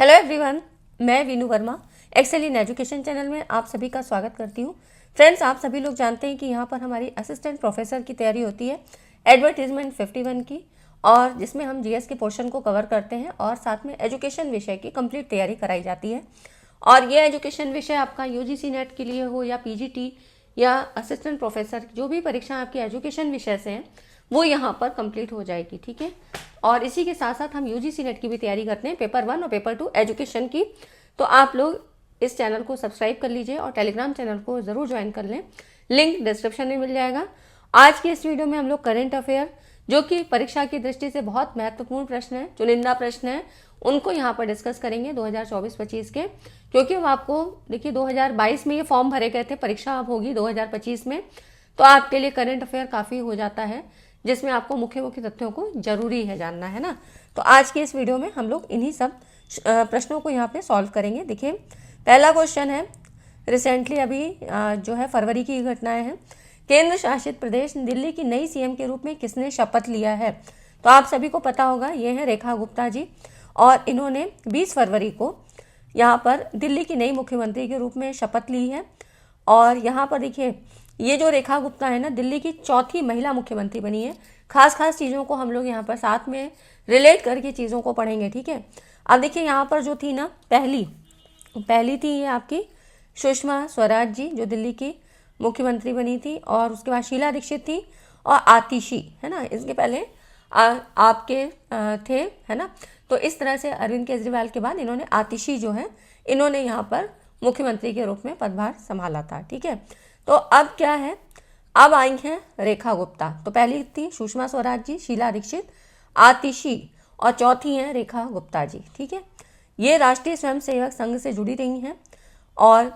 Hello everyone, मैं Veenu Verma excel in education channel में आप सभी का स्वागत करती हूँ। फ्रेंड्स, आप सभी लोग जानते हैं कि यहाँ पर हमारी असिस्टेंट प्रोफेसर की तैयारी होती है एडवर्टीजमेंट 51 की, और जिसमें हम जीएस के पोर्शन को कवर करते हैं और साथ में एजुकेशन विषय की कंप्लीट तैयारी कराई जाती है। और ये एजुकेशन विषय आपका यूजीसी नेट के लिए हो या पीजीटी या असिस्टेंट प्रोफेसर, जो भी परीक्षा आपकी एजुकेशन विषय से हैं वो यहाँ पर कंप्लीट हो जाएगी। ठीक है, और इसी के साथ साथ हम यूजीसी नेट की भी तैयारी करते हैं, पेपर 1 और पेपर 2 एजुकेशन की। तो आप लोग इस चैनल को सब्सक्राइब कर लीजिए और टेलीग्राम चैनल को ज़रूर ज्वाइन कर लें, लिंक डिस्क्रिप्शन में मिल जाएगा। आज के इस वीडियो में हम लोग करेंट अफेयर, जो कि परीक्षा की दृष्टि से बहुत महत्वपूर्ण प्रश्न है, चुनिंदा प्रश्न है, उनको यहाँ पर डिस्कस करेंगे 2024-25 के। क्योंकि अब आपको देखिए 2022 में ये फॉर्म भरे गए थे, परीक्षा अब होगी 2025 में, तो आपके लिए करेंट अफेयर काफ़ी हो जाता है, जिसमें आपको मुख्य मुख्य तथ्यों को जरूरी है जानना, है ना। तो आज के इस वीडियो में हम लोग इन्हीं सब प्रश्नों को यहाँ पे सॉल्व करेंगे। देखिए, पहला क्वेश्चन है, रिसेंटली अभी जो है फरवरी की घटनाएं हैं। केंद्र शासित प्रदेश दिल्ली की नई सीएम के रूप में किसने शपथ लिया है? तो आप सभी को पता होगा, ये है रेखा गुप्ता जी, और इन्होंने 20 फरवरी को यहाँ पर दिल्ली की नई मुख्यमंत्री के रूप में शपथ ली है। और यहाँ पर देखिए, ये जो रेखा गुप्ता है ना, दिल्ली की चौथी महिला मुख्यमंत्री बनी है। खास चीज़ों को हम लोग यहाँ पर साथ में रिलेट करके चीज़ों को पढ़ेंगे। ठीक है, अब देखिए यहाँ पर जो थी ना, पहली थी ये आपकी सुषमा स्वराज जी, जो दिल्ली की मुख्यमंत्री बनी थी, और उसके बाद शीला दीक्षित थी, और आतिशी, है ना, इसके पहले आपके थे, है ना। तो इस तरह से अरविंद केजरीवाल के बाद इन्होंने आतिशी जो है, इन्होंने यहाँ पर मुख्यमंत्री के रूप में पदभार संभाला था। ठीक है, तो अब क्या है, अब आई हैं रेखा गुप्ता। तो पहली थी सुषमा स्वराज जी, शीला दीक्षित, आतिशी, और चौथी हैं रेखा गुप्ता जी। ठीक है, ये राष्ट्रीय स्वयंसेवक संघ से जुड़ी रही हैं, और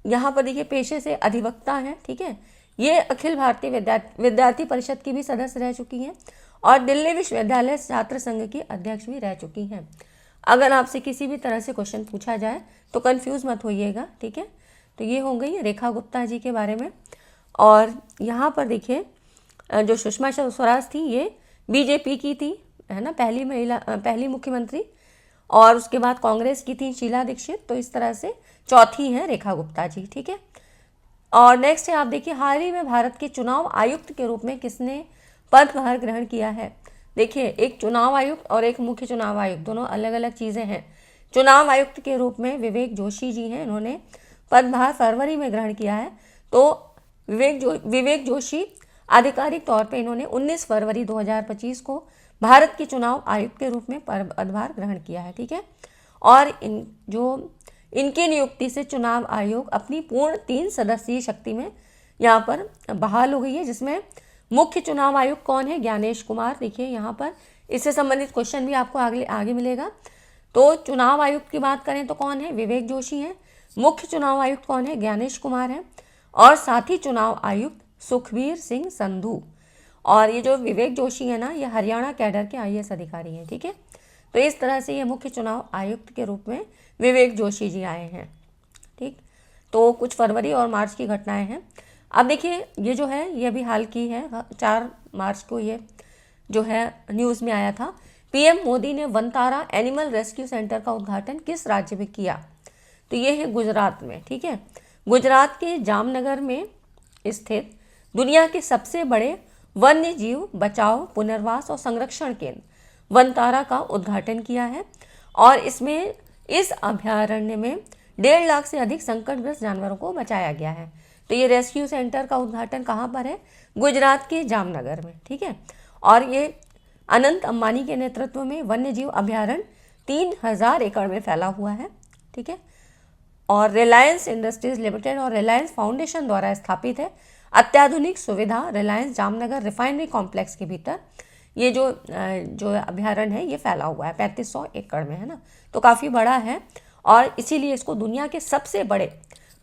यहाँ पर देखिए पेशे से अधिवक्ता हैं। ठीक है, ये अखिल भारतीय विद्यार्थी परिषद की भी सदस्य रह चुकी हैं, और दिल्ली विश्वविद्यालय छात्र संघ की अध्यक्ष भी रह चुकी हैं। अगर आपसे किसी भी तरह से क्वेश्चन पूछा जाए तो कंफ्यूज मत होइएगा। ठीक है, तो ये हो गई रेखा गुप्ता जी के बारे में। और यहाँ पर देखिए, जो सुषमा स्वराज थी ये बीजेपी की थी, है ना, पहली मुख्यमंत्री, और उसके बाद कांग्रेस की थी शीला दीक्षित। तो इस तरह से चौथी हैं रेखा गुप्ता जी। ठीक है, और नेक्स्ट है, आप देखिए, हाल ही में भारत के चुनाव आयुक्त के रूप में किसने पदभार ग्रहण किया है? देखिए, एक चुनाव आयुक्त और एक मुख्य चुनाव आयुक्त, दोनों अलग अलग चीज़ें हैं। चुनाव आयुक्त के रूप में विवेक जोशी जी हैं, इन्होंने पदभार फरवरी में ग्रहण किया है। तो विवेक जोशी आधिकारिक तौर पे इन्होंने 19 फरवरी 2025 को भारत के चुनाव आयुक्त के रूप में पदभार ग्रहण किया है। ठीक है, और इनकी नियुक्ति से चुनाव आयोग अपनी पूर्ण 3 सदस्यीय शक्ति में यहाँ पर बहाल हो गई है, जिसमें मुख्य चुनाव आयुक्त कौन है? ज्ञानेश कुमार। देखिए यहाँ पर इससे संबंधित क्वेश्चन भी आपको आगे मिलेगा। तो चुनाव आयुक्त की बात करें तो कौन है? विवेक जोशी है। मुख्य चुनाव आयुक्त कौन है? ज्ञानेश कुमार है। और साथी चुनाव आयुक्त सुखबीर सिंह संधू। और ये जो विवेक जोशी है ना, ये हरियाणा कैडर के आईएएस अधिकारी हैं। ठीक है, तो इस तरह से ये मुख्य चुनाव आयुक्त के रूप में विवेक जोशी जी आए हैं। ठीक, तो कुछ फरवरी और मार्च की घटनाएं हैं। अब देखिए, ये जो है ये अभी हाल की है, 4 मार्च को ये जो है न्यूज़ में आया था। पीएम मोदी ने वनतारा एनिमल रेस्क्यू सेंटर का उद्घाटन किस राज्य में किया? तो ये है गुजरात में। ठीक है, गुजरात के जामनगर में स्थित दुनिया के सबसे बड़े वन्य जीव बचाव, पुनर्वास और संरक्षण केंद्र वनतारा का उद्घाटन किया है। और इसमें इस अभयारण्य में 1.5 लाख से अधिक संकटग्रस्त जानवरों को बचाया गया है। तो ये रेस्क्यू सेंटर का उद्घाटन कहाँ पर है? गुजरात के जामनगर में। ठीक है, और ये अनंत अंबानी के नेतृत्व में वन्य जीव अभयारण्य 3000 एकड़ में फैला हुआ है। ठीक है, और रिलायंस इंडस्ट्रीज लिमिटेड और रिलायंस फाउंडेशन द्वारा स्थापित है। अत्याधुनिक सुविधा रिलायंस जामनगर रिफाइनरी कॉम्प्लेक्स के भीतर ये जो अभयारण्य है ये फैला हुआ है, 3500 एकड़ में, है ना। तो काफ़ी बड़ा है, और इसीलिए इसको दुनिया के सबसे बड़े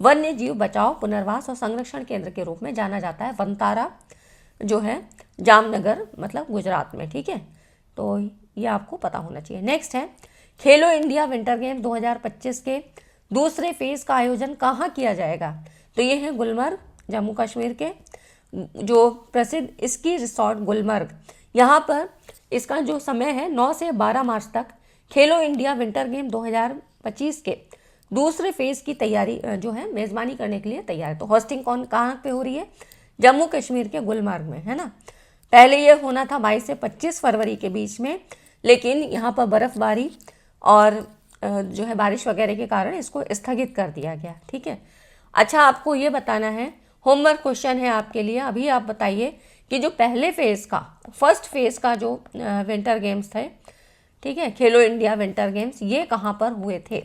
वन्य जीव बचाओ, पुनर्वास और संरक्षण केंद्र के रूप में जाना जाता है। वनतारा जो है जामनगर, मतलब गुजरात में। ठीक है, तो ये आपको पता होना चाहिए। नेक्स्ट है, खेलो इंडिया विंटर गेम 2025 के दूसरे फेज का आयोजन कहाँ किया जाएगा? तो ये है गुलमर्ग, जम्मू कश्मीर के जो प्रसिद्ध स्की रिसॉर्ट गुलमर्ग। यहाँ पर इसका जो समय है 9 से 12 मार्च तक खेलो इंडिया विंटर गेम 2025 के दूसरे फेज की तैयारी जो है मेज़बानी करने के लिए तैयार है। तो होस्टिंग कहाँ पे हो रही है? जम्मू कश्मीर के गुलमर्ग में, है ना। पहले ये होना था 22 से 25 फरवरी के बीच में, लेकिन यहाँ पर बर्फ़बारी और जो है बारिश वगैरह के कारण इसको स्थगित कर दिया गया, ठीक है। अच्छा, आपको ये बताना है, होमवर्क क्वेश्चन है आपके लिए। अभी आप बताइए कि जो पहले फेज़ का, फर्स्ट फेज़ का जो विंटर गेम्स थे, ठीक है, खेलो इंडिया विंटर गेम्स, ये कहाँ पर हुए थे।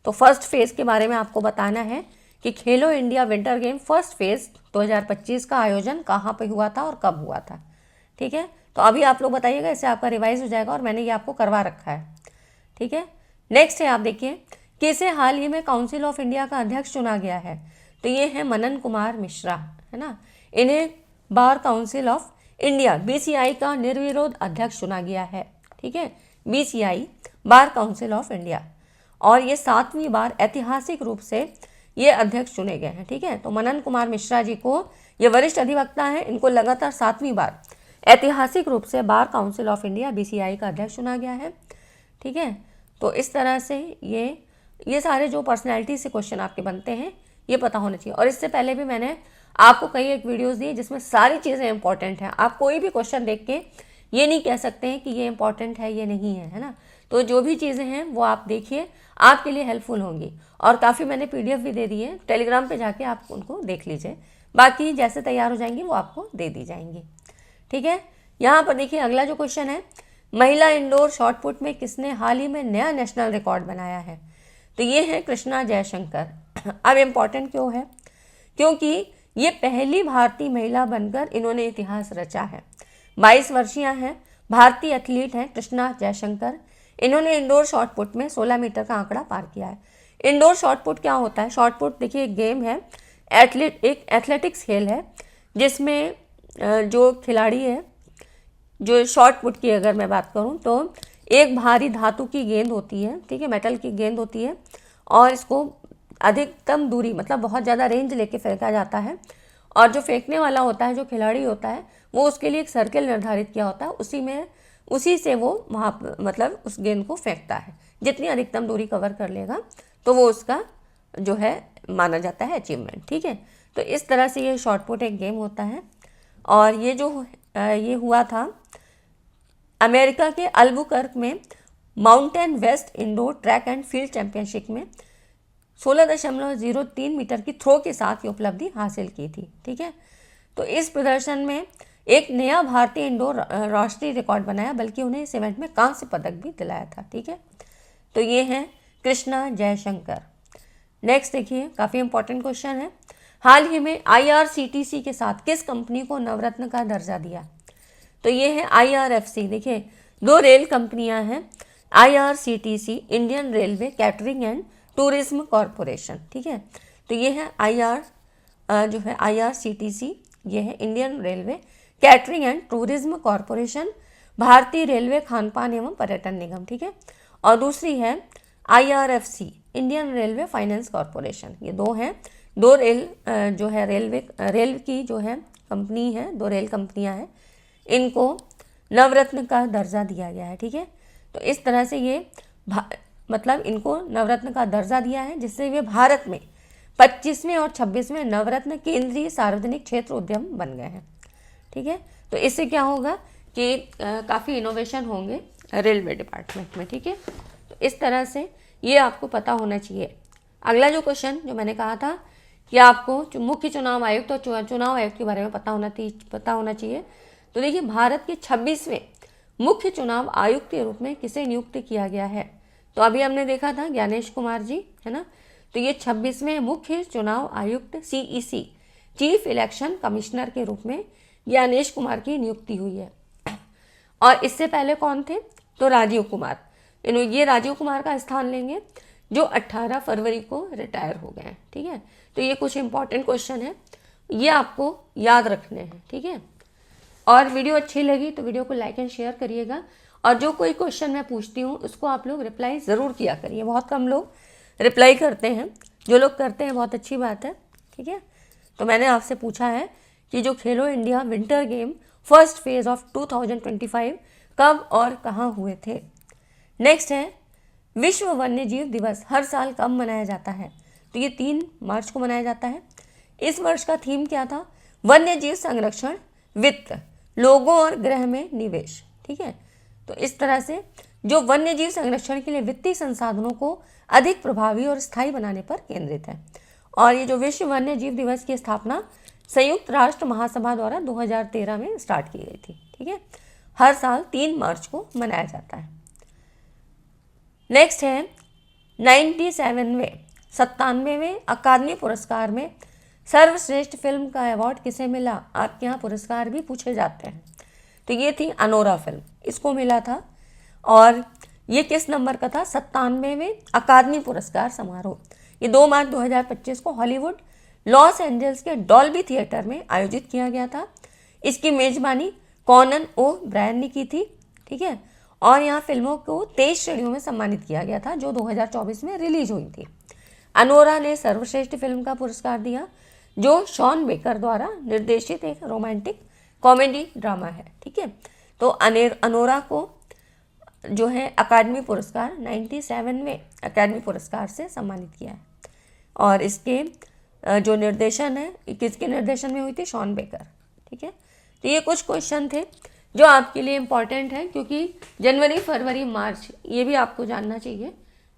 तो फर्स्ट फेज़ के बारे में आपको बताना है कि खेलो India winter game first phase 2025 का आयोजन कहाँ पे हुआ था और कब हुआ था, ठीक है। तो अभी आप लोग बताइएगा, इससे आपका रिवाइज हो जाएगा और मैंने ये आपको करवा रखा है, ठीक है। नेक्स्ट है, आप देखिए, किसे हाल ही में काउंसिल ऑफ इंडिया का अध्यक्ष चुना गया है। तो ये है मनन कुमार मिश्रा, है ना। इन्हें bar council of India BCI का निर्विरोध अध्यक्ष चुना गया है, ठीक है, BCI bar council of India, और ये 7वीं बार ऐतिहासिक रूप से ये अध्यक्ष चुने गए हैं, ठीक है। तो मनन कुमार मिश्रा जी को, ये वरिष्ठ अधिवक्ता हैं, इनको लगातार 7वीं बार ऐतिहासिक रूप से bar council of India BCI का अध्यक्ष चुना गया है, ठीक है। तो इस तरह से ये सारे जो पर्सनैलिटी से क्वेश्चन आपके बनते हैं ये पता होना चाहिए। और इससे पहले भी मैंने आपको कई एक वीडियोस दी जिसमें सारी चीज़ें इंपॉर्टेंट हैं। आप कोई भी क्वेश्चन देख के ये नहीं कह सकते हैं कि ये इंपॉर्टेंट है, ये नहीं है, है ना। तो जो भी चीज़ें हैं वो आप देखिए, आपके लिए हेल्पफुल होंगी। और काफ़ी मैंने PDF भी दे दी है, टेलीग्राम पे जाके आप उनको देख लीजिए। बाकी जैसे तैयार हो जाएंगी वो आपको दे दी जाएंगी, ठीक है। यहाँ पर देखिए, अगला जो क्वेश्चन है, महिला इंडोर शॉटपुट में किसने हाल ही में नया नेशनल रिकॉर्ड बनाया है। तो ये है कृष्णा जयशंकर। अब इम्पॉर्टेंट क्यों है? क्योंकि ये पहली भारतीय महिला बनकर इन्होंने इतिहास रचा है। 22 वर्षीय हैं, भारतीय एथलीट हैं कृष्णा जयशंकर। इन्होंने इंडोर शॉटपुट में 16 मीटर का आंकड़ा पार किया है। इंडोर शॉटपुट क्या होता है? शॉटपुट देखिए एक गेम है, एक एथलेटिक्स खेल है, जिसमें जो खिलाड़ी है, जो शॉर्ट पुट की अगर मैं बात करूं तो एक भारी धातु की गेंद होती है, ठीक है, मेटल की गेंद होती है, और इसको अधिकतम दूरी, मतलब बहुत ज़्यादा रेंज लेके फेंका जाता है। और जो फेंकने वाला होता है, जो खिलाड़ी होता है, वो उसके लिए एक सर्किल निर्धारित किया होता है, उसी से वो वहाँ मतलब उस गेंद को फेंकता है। जितनी अधिकतम दूरी कवर कर लेगा तो वो उसका जो है माना जाता है अचीवमेंट, ठीक है। तो इस तरह से ये शॉर्ट पुट एक गेम होता है। और ये जो ये हुआ था अमेरिका के अल्बुकर्क में Mountain West indoor track and field championship में 16.03 मीटर की थ्रो के साथ ये उपलब्धि हासिल की थी, ठीक है। तो इस प्रदर्शन में एक नया भारतीय इंडोर राष्ट्रीय रिकॉर्ड बनाया, बल्कि उन्हें इस इवेंट में कांस्य पदक भी दिलाया था, ठीक है। तो ये हैं कृष्णा जयशंकर। नेक्स्ट देखिए, काफ़ी इंपॉर्टेंट क्वेश्चन है, हाल ही में IRCTC के साथ किस कंपनी को नवरत्न का दर्जा दिया। तो ये है IRFC। देखिए, 2 रेल कंपनियां हैं, IRCTC Indian railway catering and tourism corporation, ठीक है। तो ये है जो है IRCTC, ये है Indian railway catering and tourism corporation, भारतीय रेलवे खानपान एवं पर्यटन निगम, ठीक है। और दूसरी है IRFC Indian railway finance corporation. ये 2 हैं, 2 रेल जो है रेल की जो है कंपनी है, 2 रेल कंपनियां हैं, इनको नवरत्न का दर्जा दिया गया है, ठीक है। तो इस तरह से ये मतलब इनको नवरत्न का दर्जा दिया है, जिससे वे भारत में 25वें और 26वें नवरत्न केंद्रीय सार्वजनिक क्षेत्र उद्यम बन गए हैं, ठीक है। तो इससे क्या होगा कि काफ़ी इनोवेशन होंगे रेलवे डिपार्टमेंट में, ठीक है। तो इस तरह से ये आपको पता होना चाहिए। अगला जो क्वेश्चन जो मैंने कहा था कि आपको मुख्य चुनाव आयुक्त और चुनाव आयुक्त के बारे में पता होना चाहिए। तो देखिए, भारत के 26वें मुख्य चुनाव आयुक्त के रूप में किसे नियुक्त किया गया है। तो अभी हमने देखा था ज्ञानेश कुमार जी, है ना। तो ये 26वें मुख्य चुनाव आयुक्त CEC चीफ इलेक्शन कमिश्नर के रूप में ज्ञानेश कुमार की नियुक्ति हुई है। और इससे पहले कौन थे? तो राजीव कुमार। ये राजीव कुमार का स्थान लेंगे, जो 18 फरवरी को रिटायर हो गए हैं, ठीक है। तो ये कुछ इंपॉर्टेंट क्वेश्चन है, ये आपको याद रखने हैं, ठीक है। और वीडियो अच्छी लगी तो वीडियो को लाइक एंड शेयर करिएगा। और जो कोई क्वेश्चन मैं पूछती हूँ उसको आप लोग रिप्लाई ज़रूर किया करिए। बहुत कम लोग रिप्लाई करते हैं, जो लोग करते हैं बहुत अच्छी बात है, ठीक है। तो मैंने आपसे पूछा है कि जो खेलो India winter game first phase of 2025 कब और कहाँ हुए थे। नेक्स्ट है विश्व वन्य जीव दिवस हर साल कब मनाया जाता है? तो ये 3 मार्च को मनाया जाता है। इस वर्ष का थीम क्या था? वन्य जीव संरक्षण, वित्त, लोगों और ग्रह में निवेश। ठीक है, तो इस तरह से जो वन्य जीव संरक्षण के लिए वित्तीय संसाधनों को अधिक प्रभावी और स्थायी बनाने पर केंद्रित है। और ये जो विश्व वन्य जीव दिवस की स्थापना संयुक्त राष्ट्र महासभा द्वारा 2013 में स्टार्ट की गई थी। ठीक है, हर साल 3 मार्च को मनाया जाता है। नेक्स्ट है 97वें अकादमी पुरस्कार में सर्वश्रेष्ठ फिल्म का अवार्ड किसे मिला? आपके यहाँ पुरस्कार भी पूछे जाते हैं। तो ये थी अनोरा फिल्म, इसको मिला था। और ये किस नंबर का था? 97वें अकादमी पुरस्कार समारोह। ये 2 मार्च 2025 को हॉलीवुड लॉस एंजल्स के डॉल्बी थिएटर में आयोजित किया गया था। इसकी मेजबानी कॉनन ओ ब्रायन ने की थी। ठीक है, और यहाँ फिल्मों को 23 श्रेणियों में सम्मानित किया गया था जो 2024 में रिलीज हुई थी। अनोरा ने सर्वश्रेष्ठ फिल्म का पुरस्कार दिया जो शॉन बेकर द्वारा निर्देशित एक रोमांटिक कॉमेडी ड्रामा है। ठीक है, तो अनोरा को जो है अकादमी पुरस्कार 97वें अकादमी पुरस्कार से सम्मानित किया है। और इसके जो निर्देशन है, किसके निर्देशन में हुई थी? Sean Baker. ठीक है, तो ये कुछ क्वेश्चन थे जो आपके लिए इम्पॉर्टेंट है, क्योंकि जनवरी, फरवरी, मार्च ये भी आपको जानना चाहिए,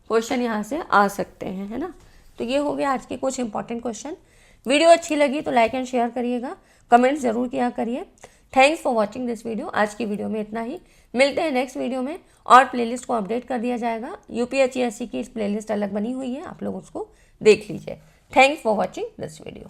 क्वेश्चन यहाँ से आ सकते हैं, है ना। तो ये हो गया आज के कुछ इंपॉर्टेंट क्वेश्चन। वीडियो अच्छी लगी तो लाइक एंड शेयर करिएगा, कमेंट ज़रूर किया करिए। Thanks for watching this video. आज की वीडियो में इतना ही, मिलते हैं नेक्स्ट वीडियो में। और प्लेलिस्ट को अपडेट कर दिया जाएगा। यूपीएससी की प्लेलिस्ट अलग बनी हुई है, आप लोग उसको देख लीजिए। Thanks for watching this video.